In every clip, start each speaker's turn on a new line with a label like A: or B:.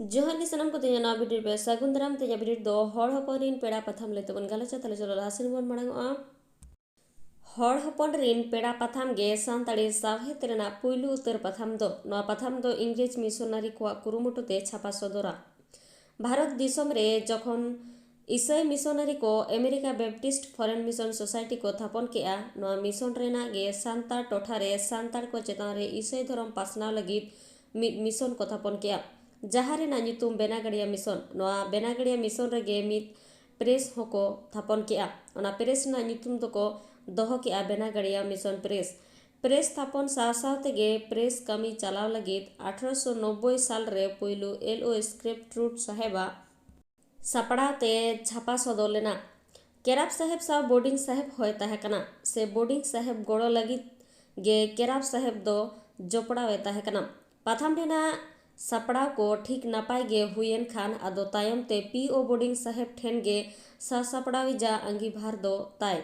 A: जोहार के सनम को तेज ना भिडिर पे सागुन दाराम तेज भिडिर दो हर हपन रिन पेड़ा पथाम ले तबन गालचा तले चलो लासिन बन मड़ांगो हर हपन रिन पेड़ा पथाम गे सानताड़ी सावहे तेरेना पुइलु उतर पथाम दो नवा पथाम दो इंग्रेज मिशनारी को कुरुमुटु ते छापा सदरा भारत दिसम रे जखन ईसाई मिशनारी को America Baptist Foreign Mission Society को थापन केआ नवा मिशन रेना गे सानताड़ टोठा रे सानताड़ को चेतान रे ईसाई धर्म पासनाव लगित मिशन को थापन केआ जहाँ रेना नितुम बेनागड़िया मिशन नवा बेनागड़िया मिशन रेगे मित प्रेस होको थापन केआ ओना प्रेस ना नितुम दको दोहो केआ बेनागड़िया मिशन प्रेस थापन साव साव तेगे प्रेस कमी चलाव लगित 1890 साल रे पुइलु एलओ स्क्रिप्ट रूट साहेबा सापड़ाते छापा सदर लेना केराब साहेब साव बोर्डिंग साहेब होय ताहेकना से बोर्डिंग साहेब गोड़ो लगित गे केराब साहेब दो जोपड़ावे ताहेकना पाथाम रेना सापड़ाव को ठीक नापाय गे हुयेन खान आदो तायम ते पीओ बोर्डिंग साहेब ठेन गे सा सापड़ावी जा अंगीभार दो ताय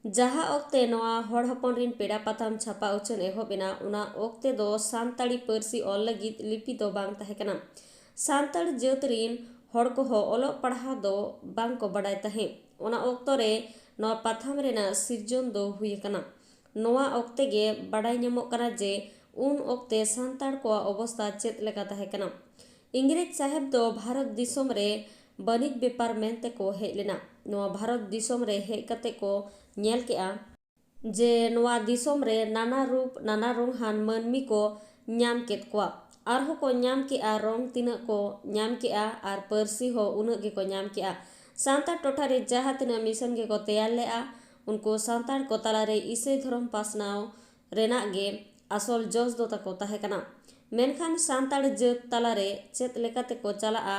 A: जहाँ ओक्ते नवा हड़ हपन रिन पेड़ा पाथाम छापा उचन एहोबेना उना ओक्ते दो सानताड़ी पारसी ऑल लगित लिपि दो बांग ताहेकना सानताड़ जात रिन हड़ को हो ओलोग पढ़ाव दो बांग को बड़ाय ताहे ओना ओक्तो रे नवा पाथाम रेना सिरजन दो हुई कना नवा ओक्ते गे बड़ाय ᱧᱟᱢᱚᱜ कना जे उन ओक्ते सानताड़ को अवस्था चेत लेका ताहे कना इंग्रेज साहेब दो भारत दिसम रे बनिक बेपार मेनते को हेज लेना नवा भारत दिसम रे हेज कते को नेल केआ जे नवा दिसम रे नाना रूप नाना रंगहान मानमी को ᱧᱟᱢ केत कोआ आरहो को ᱧᱟᱢ केआ रंग तिना को ᱧᱟᱢ केआ आर पारसी हो उन गे को ᱧाम केआ सानताड़ टोठा रे जहाँ तिना मिशन गे को तैयार लेआ उनको सानताड़ को तला रे ईसाई धर्म पासनाव रेना गे आसल जोस दो तको ताहे कना मेनखान सानताड़ जात तला रे चेत लेकाते को चलाआ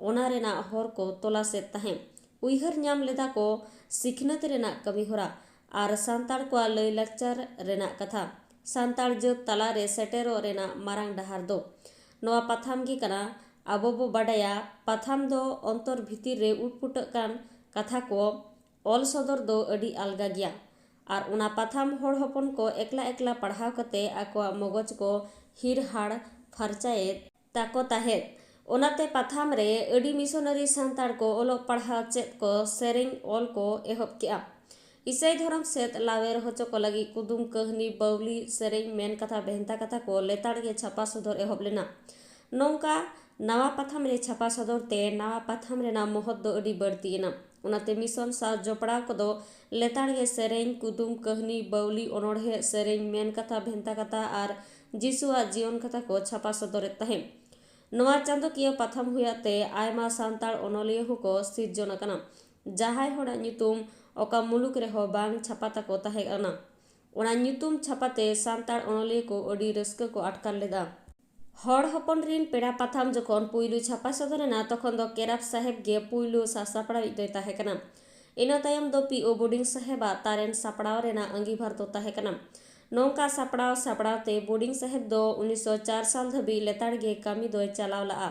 A: ओना रेना हर को तलासेत ताहे उइहर ᱧाम लेदा को सिखनत रेना कमी होरा आर सानताड़ को लय लाकचार रेना कथा सानताड़ जात तला रे सेटेरो रेना मारांग डहार दो नवा पाथाम गी कना आबो बो बाडाया पाथाम दो अंतर भितिर रे उटपुट कान कथा को ऑल सदर दो अडी अलगा गया आर उना पाथाम हड़ हपन को एकला एकला पढ़ाव कते आकोआ मगज को हिर हाड़ फरचाए ताको ताहेत ओनाते पाथाम रे अडी मिशनरी सानताड़ को ओलोग पढ़ाव चेत को सेरेंग ऑल को एहब केआ ईसाई धर्म सेत लावेर होचो को लगी कुदुम कहनी बावली सेरेंग मेन कथा भेंता कथा को लेताड़ गे छापा सदर एहब लेना नौका नवा पाथाम रे छापा सदर ते नवा पाथाम रेना महत दो अडी बढ़तीना उनाते मिशन सा जोपड़ा को दो लेताड़ गे सेरेंग कुदुम कहनी बावली अनोढ़े सेरेंग मेन कथा भेंता कथा आर जीसुआ जीवन कथा को छापा सदर ताहे नवा चांदो किया पाथाम हुयाते आयमा सानताड़ अनलिया को सिरजन कना जहाय होड़ा नितुम ओका मुलुक रे हो बांग छापा तको ताहे कना ओना नितुम छापाते सानताड़ अनलिया को अडी रस्का को अटकार लेदा हड़ हपन रिन पेड़ा पाथाम जखन पुइलु छापा सदरेना तखन दो केराब साहेब गे पुइलु सासापड़ा दो ताहे कना इना तायम दो पीओ बोर्डिंग साहेबा तारेन सापड़ाव रेना अंगीभार दो ताहे कना नौका सापड़ाव ते बोर्डिंग साहेब दो 1904 साल धबी लेताड़ गे कामी दो चलाव लाआ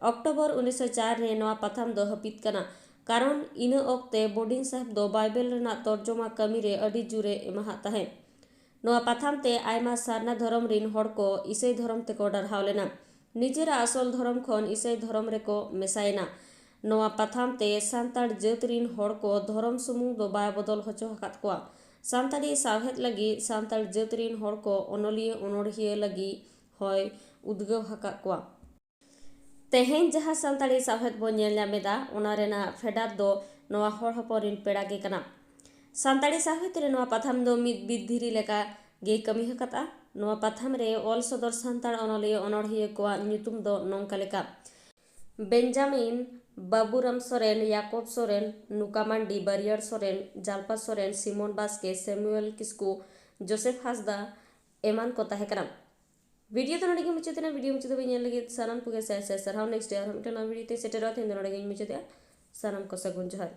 A: अक्टोबर 1904 रे नवा पाथाम दो हपित कना कारण इना ओक्ते बोर्डिंग साहेब दो बाइबल रेना तर्जमा कमी रे अडी जुरे एमाहा ताहे नवा पाथाम ते आयमा सारना धर्म रिन हड़ को ईसाई धर्म ते को डरहाव लेना निजेरा असल धर्म खन ईसाई धर्म रे को मेसायना नवा पाथाम ते सानताड़ जात रिन हड़ को धर्म सुमुंग दो बाय बदल होचो हकात कोआ सानताड़ी सावहेद लगी सानताड़ जात रिन हड़ को अनलिया अनोढ़िया लगी होय उद्गव हकात कोआ तेहें जहाँ सानताड़ी सावहेद बो नेल ᱧᱟᱢᱮᱫᱟ ओना रेना फेडात दो नवा हड़ हपन रिन पेड़ा गे कना सानताड़ी सावहेद रे नवा पाथाम दो मिद बिधिरी लेका गे कमी हकाता नवा पाथाम रे ऑल सदर सानताड़ अनलिया अनोढ़िया कोआ ᱧᱩᱛᱩᱢ दो नौका लेका बेंजामिन बाबूराम सोरेन याकोब सोरेन नुका मांडी बारियार Soren Jalpa Soren Simone Baske Samuel Kisku Joseph Hansda एमान को ताहे कना वीडियो तो नोडे मुचाते वीडियो मुचाते बे लगे सानाम को साराव नेक्स्ट डे और हम वीडियो ते सेटेरो तेन नोडे मुचाते सानाम को सगुन जोहार।